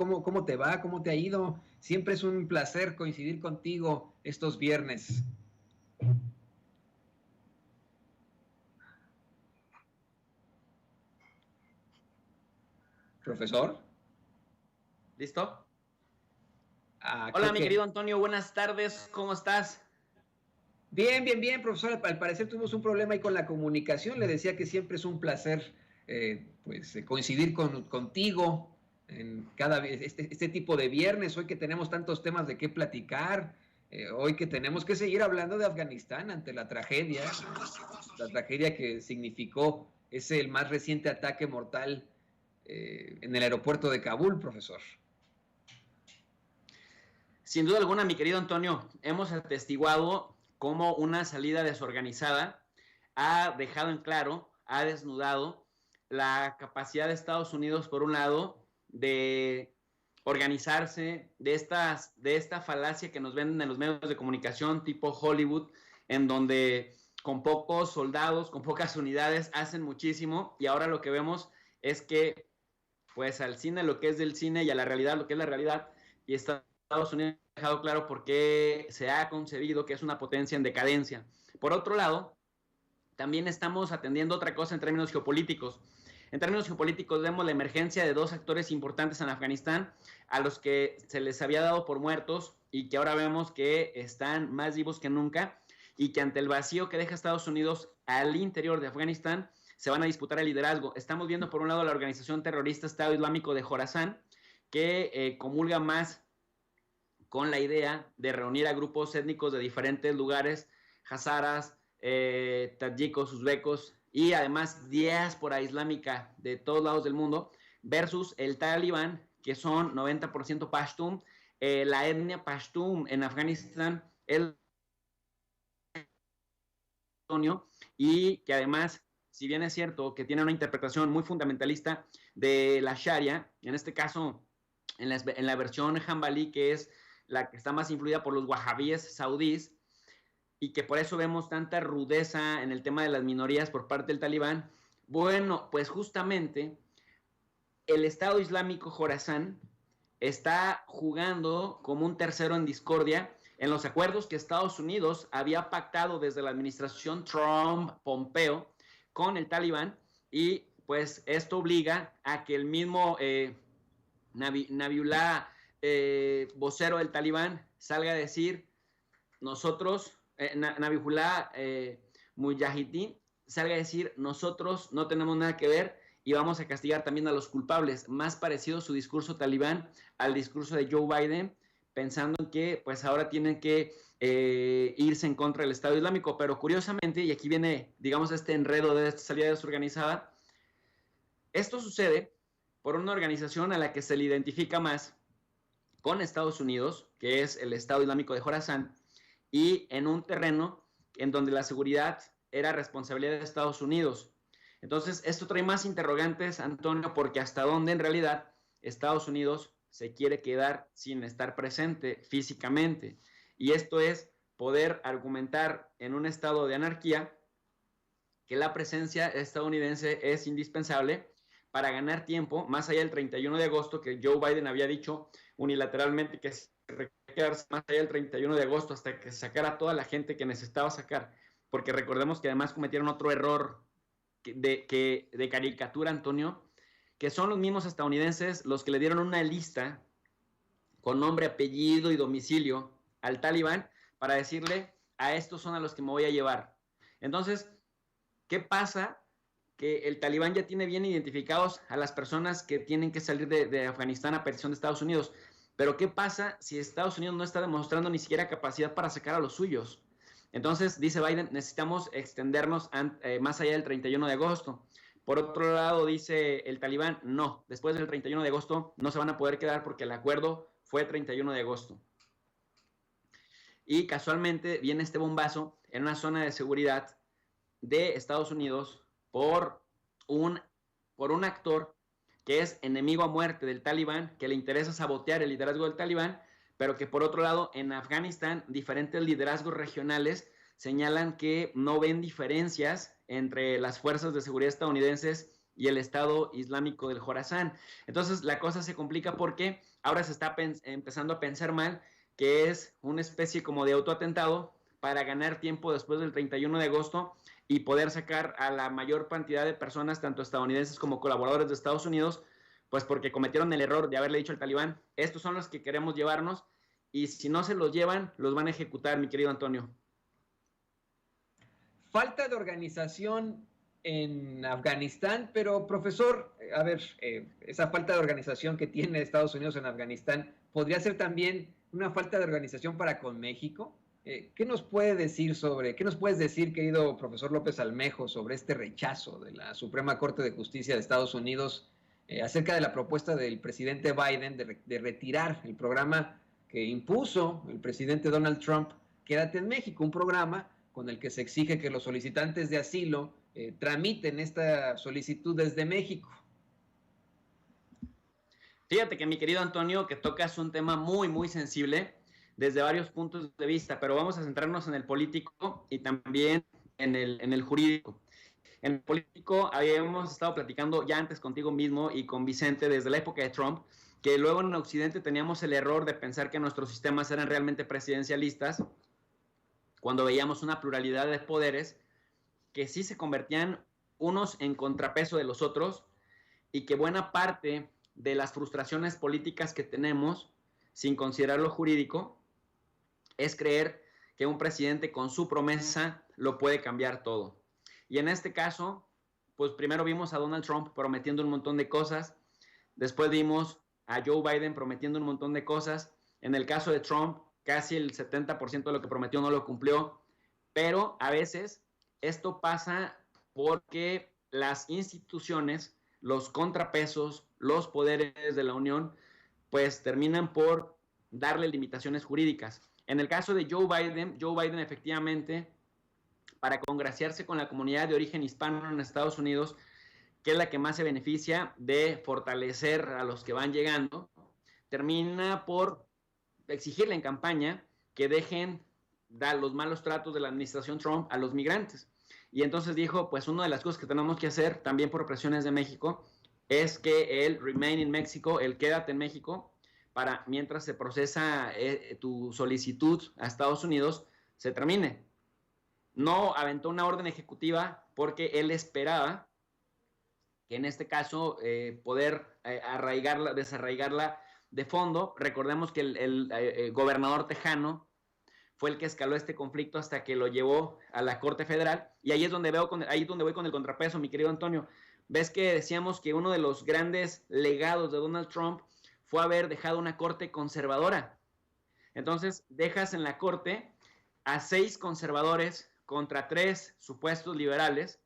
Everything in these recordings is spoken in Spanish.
¿Cómo te va? ¿Cómo te ha ido? Siempre es un placer coincidir contigo estos viernes. ¿Profesor? ¿Listo? Creo Hola, mi que... querido Antonio, buenas tardes, ¿cómo estás? Bien, profesor. Al parecer tuvimos un problema ahí con la comunicación. Le decía que siempre es un placer coincidir contigo en este tipo de viernes, hoy que tenemos tantos temas de qué platicar, hoy que tenemos que seguir hablando de Afganistán ante la tragedia que significó el más reciente ataque mortal en el aeropuerto de Kabul, profesor. Sin duda alguna, mi querido Antonio, hemos atestiguado cómo una salida desorganizada ha dejado en claro, ha desnudado la capacidad de Estados Unidos, por un lado, de organizarse, de esta falacia que nos venden en los medios de comunicación tipo Hollywood, en donde con pocos soldados, con pocas unidades, hacen muchísimo, y ahora lo que vemos es que, pues, al cine lo que es del cine y a la realidad lo que es la realidad, y Estados Unidos ha dejado claro por qué se ha concebido que es una potencia en decadencia. Por otro lado, también estamos atendiendo otra cosa en términos geopolíticos. En términos geopolíticos vemos la emergencia de dos actores importantes en Afganistán, a los que se les había dado por muertos y que ahora vemos que están más vivos que nunca, y que ante el vacío que deja Estados Unidos al interior de Afganistán se van a disputar el liderazgo. Estamos viendo por un lado la organización terrorista Estado Islámico de Jorazán, que comulga más con la idea de reunir a grupos étnicos de diferentes lugares, hazaras, tadjikos, uzbecos y además diáspora islámica de todos lados del mundo, versus el Talibán, que son 90% Pashtun. La etnia Pashtun en Afganistán es y que además, si bien es cierto que tiene una interpretación muy fundamentalista de la Sharia, en este caso en la versión Hanbali, que es la que está más influida por los wahabíes saudíes, y que por eso vemos tanta rudeza en el tema de las minorías por parte del Talibán. Bueno, pues justamente el Estado Islámico Jorazán está jugando como un tercero en discordia en los acuerdos que Estados Unidos había pactado desde la administración Trump-Pompeo con el Talibán, y pues esto obliga a que el mismo Nabiullah, vocero del Talibán, salga a decir nosotros, Nabihullah Mujahideen, salga a decir nosotros no tenemos nada que ver y vamos a castigar también a los culpables. Más parecido su discurso talibán al discurso de Joe Biden, pensando en que pues ahora tienen que irse en contra del Estado Islámico. Pero curiosamente, y aquí viene, digamos, este enredo de esta salida desorganizada, esto sucede por una organización a la que se le identifica más con Estados Unidos, que es el Estado Islámico de Jorazán, y en un terreno en donde la seguridad era responsabilidad de Estados Unidos. Entonces, esto trae más interrogantes, Antonio, porque hasta dónde en realidad Estados Unidos se quiere quedar sin estar presente físicamente. Y esto es poder argumentar en un estado de anarquía que la presencia estadounidense es indispensable para ganar tiempo, más allá del 31 de agosto, que Joe Biden había dicho unilateralmente que se requería quedarse más allá del 31 de agosto hasta que sacara a toda la gente que necesitaba sacar, porque recordemos que además cometieron otro error de caricatura, Antonio, que son los mismos estadounidenses los que le dieron una lista con nombre, apellido y domicilio al Talibán para decirle, a estos son a los que me voy a llevar. Entonces, ¿qué pasa? Que el Talibán ya tiene bien identificados a las personas que tienen que salir de Afganistán a petición de Estados Unidos. Pero ¿qué pasa si Estados Unidos no está demostrando ni siquiera capacidad para sacar a los suyos? Entonces, dice Biden, necesitamos extendernos más allá del 31 de agosto. Por otro lado, dice el Talibán, no, después del 31 de agosto no se van a poder quedar porque el acuerdo fue 31 de agosto. Y casualmente viene este bombazo en una zona de seguridad de Estados Unidos por un actor que es enemigo a muerte del Talibán, que le interesa sabotear el liderazgo del Talibán, pero que por otro lado en Afganistán diferentes liderazgos regionales señalan que no ven diferencias entre las fuerzas de seguridad estadounidenses y el Estado Islámico del Jorazán. Entonces la cosa se complica porque ahora se está empezando a pensar mal que es una especie como de autoatentado para ganar tiempo después del 31 de agosto y poder sacar a la mayor cantidad de personas, tanto estadounidenses como colaboradores de Estados Unidos, pues porque cometieron el error de haberle dicho al talibán, estos son los que queremos llevarnos, y si no se los llevan, los van a ejecutar, mi querido Antonio. Falta de organización en Afganistán, pero profesor, a ver, esa falta de organización que tiene Estados Unidos en Afganistán, ¿podría ser también una falta de organización para con México? ¿Qué nos puede decir qué nos puedes decir, querido profesor López Almejo, sobre este rechazo de la Suprema Corte de Justicia de Estados Unidos acerca de la propuesta del presidente Biden de retirar el programa que impuso el presidente Donald Trump, Quédate en México, un programa con el que se exige que los solicitantes de asilo tramiten esta solicitud desde México? Fíjate que, mi querido Antonio, que tocas un tema muy, muy sensible desde varios puntos de vista, pero vamos a centrarnos en el político y también en el jurídico. En el político habíamos estado platicando ya antes contigo mismo y con Vicente desde la época de Trump, que luego en Occidente teníamos el error de pensar que nuestros sistemas eran realmente presidencialistas, cuando veíamos una pluralidad de poderes que sí se convertían unos en contrapeso de los otros, y que buena parte de las frustraciones políticas que tenemos, sin considerar lo jurídico, es creer que un presidente con su promesa lo puede cambiar todo. Y en este caso, pues primero vimos a Donald Trump prometiendo un montón de cosas, después vimos a Joe Biden prometiendo un montón de cosas. En el caso de Trump, casi el 70% de lo que prometió no lo cumplió, pero a veces esto pasa porque las instituciones, los contrapesos, los poderes de la Unión, pues terminan por darle limitaciones jurídicas. En el caso de Joe Biden efectivamente, para congraciarse con la comunidad de origen hispano en Estados Unidos, que es la que más se beneficia de fortalecer a los que van llegando, termina por exigirle en campaña que dejen dar los malos tratos de la administración Trump a los migrantes. Y entonces dijo, pues una de las cosas que tenemos que hacer, también por presiones de México, es que el Remain in Mexico, el Quédate en México, para mientras se procesa tu solicitud a Estados Unidos, se termine. No aventó una orden ejecutiva porque él esperaba que en este caso poder arraigarla, desarraigarla de fondo. Recordemos que el gobernador tejano fue el que escaló este conflicto hasta que lo llevó a la Corte Federal, y ahí es donde voy con el contrapeso, mi querido Antonio. Ves que decíamos que uno de los grandes legados de Donald Trump fue haber dejado una corte conservadora. Entonces dejas en la corte a 6 conservadores contra 3 supuestos liberales,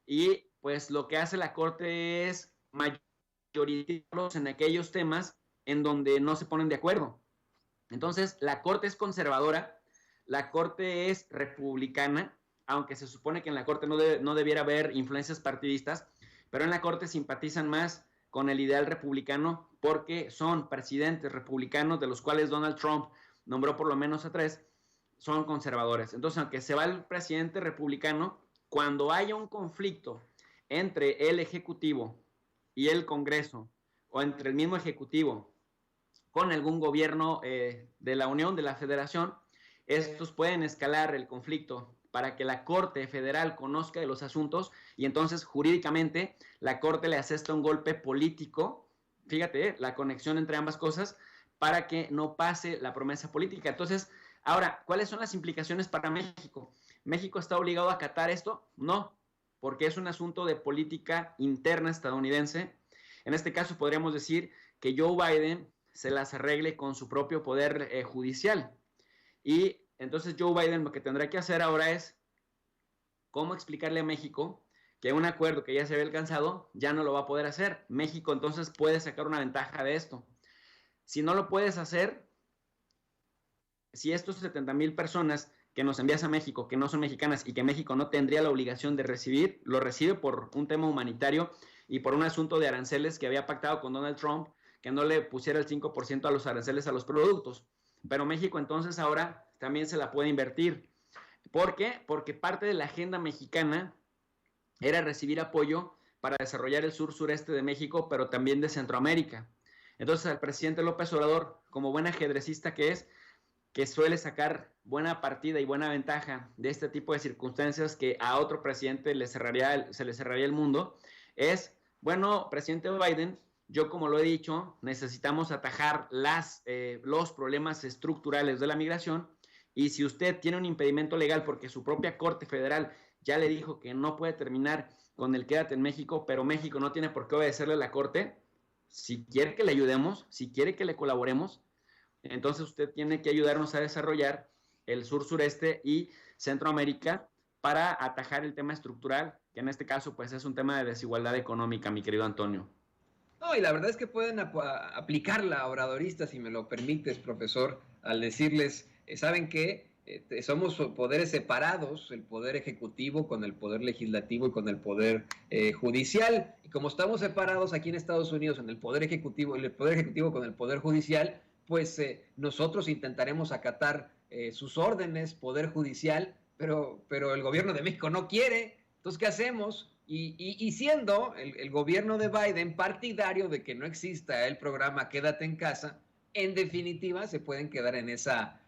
y pues lo que hace la corte es mayorizarlos en aquellos temas en donde no se ponen de acuerdo. Entonces la corte es conservadora, la corte es republicana, aunque se supone que en la corte no debiera haber influencias partidistas, pero en la corte simpatizan más con el ideal republicano porque son presidentes republicanos, de los cuales Donald Trump nombró por lo menos a 3, son conservadores. Entonces, aunque se va el presidente republicano, cuando haya un conflicto entre el Ejecutivo y el Congreso, o entre el mismo Ejecutivo con algún gobierno de la Unión, de la Federación, estos pueden escalar el conflicto para que la Corte Federal conozca de los asuntos, y entonces jurídicamente la Corte le asesta un golpe político, fíjate, la conexión entre ambas cosas, para que no pase la promesa política. Entonces, ahora, ¿cuáles son las implicaciones para México? ¿México está obligado a acatar esto? No, porque es un asunto de política interna estadounidense. En este caso podríamos decir que Joe Biden se las arregle con su propio poder judicial. Y entonces Joe Biden lo que tendrá que hacer ahora es cómo explicarle a México que un acuerdo que ya se había alcanzado ya no lo va a poder hacer. México entonces puede sacar una ventaja de esto. Si no lo puedes hacer, si estos 70,000 personas que nos envías a México, que no son mexicanas y que México no tendría la obligación de recibir, lo recibe por un tema humanitario y por un asunto de aranceles que había pactado con Donald Trump, que no le pusiera el 5% a los aranceles a los productos. Pero México entonces ahora también se la puede invertir. ¿Por qué? Porque parte de la agenda mexicana era recibir apoyo para desarrollar el sur-sureste de México, pero también de Centroamérica. Entonces al presidente López Obrador, como buen ajedrecista que es, que suele sacar buena partida y buena ventaja de este tipo de circunstancias que a otro presidente se le cerraría el mundo, es, bueno, presidente Biden, yo como lo he dicho, necesitamos atajar los problemas estructurales de la migración, y si usted tiene un impedimento legal porque su propia Corte Federal ya le dijo que no puede terminar con el quédate en México, pero México no tiene por qué obedecerle a la Corte, si quiere que le ayudemos, si quiere que le colaboremos, entonces usted tiene que ayudarnos a desarrollar el sur-sureste y Centroamérica para atajar el tema estructural, que en este caso pues es un tema de desigualdad económica, mi querido Antonio. No, y la verdad es que pueden aplicarla obradorista, si me lo permites, profesor, al decirles, ¿saben qué? Somos poderes separados, el poder ejecutivo con el poder legislativo y con el poder judicial. Y como estamos separados aquí en Estados Unidos en el poder ejecutivo con el poder judicial, pues nosotros intentaremos acatar sus órdenes, poder judicial, pero el gobierno de México no quiere. Entonces, ¿qué hacemos? Y siendo el gobierno de Biden partidario de que no exista el programa Quédate en Casa, en definitiva se pueden quedar en esa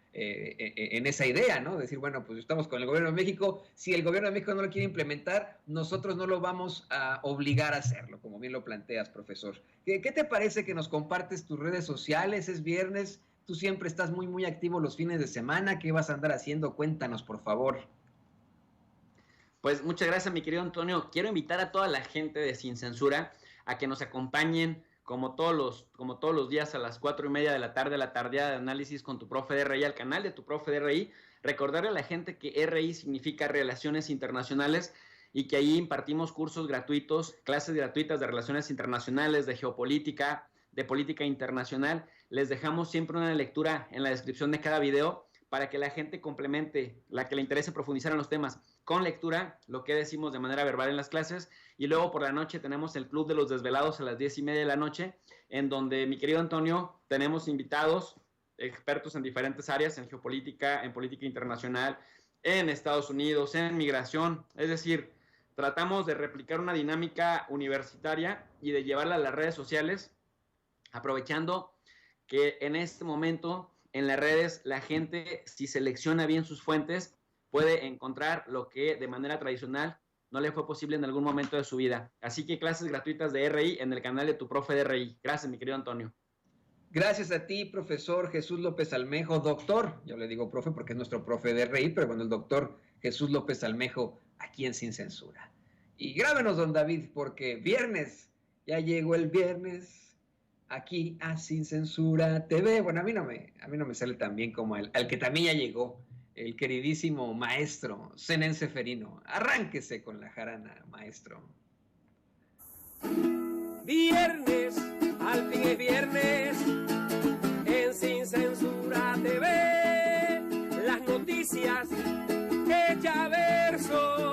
idea, ¿no? Decir, bueno, pues estamos con el gobierno de México, si el gobierno de México no lo quiere implementar, nosotros no lo vamos a obligar a hacerlo, como bien lo planteas, profesor. ¿Qué te parece que nos compartes tus redes sociales? Es viernes, tú siempre estás muy, muy activo los fines de semana, ¿qué vas a andar haciendo? Cuéntanos, por favor. Pues muchas gracias, mi querido Antonio. Quiero invitar a toda la gente de Sin Censura a que nos acompañen como todos los días a las 4:30 de la tarde, la tardeada de análisis con tu profe de RI, al canal de tu profe de RI. Recordarle a la gente que RI significa Relaciones Internacionales y que ahí impartimos cursos gratuitos, clases gratuitas de Relaciones Internacionales, de Geopolítica, de Política Internacional. Les dejamos siempre una lectura en la descripción de cada video para que la gente complemente, la que le interese profundizar en los temas, con lectura, lo que decimos de manera verbal en las clases. Y luego por la noche tenemos el Club de los Desvelados a las 10:30 de la noche, en donde, mi querido Antonio, tenemos invitados, expertos en diferentes áreas, en geopolítica, en política internacional, en Estados Unidos, en migración. Es decir, tratamos de replicar una dinámica universitaria y de llevarla a las redes sociales, aprovechando que en este momento en las redes la gente, si selecciona bien sus fuentes, puede encontrar lo que de manera tradicional no le fue posible en algún momento de su vida. Así que clases gratuitas de RI en el canal de tu profe de RI. Gracias, mi querido Antonio. Gracias a ti, profesor Jesús López Almejo, doctor. Yo le digo profe porque es nuestro profe de RI, pero bueno, el doctor Jesús López Almejo aquí en Sin Censura. Y grábenos, don David, porque viernes, ya llegó el viernes. Aquí a Sin Censura TV. Bueno, a mí no me sale tan bien como al que también ya llegó, el queridísimo maestro Zenén Seferino. Arránquese con la jarana, maestro. Viernes, al fin es viernes, en Sin Censura TV, las noticias hechas verso.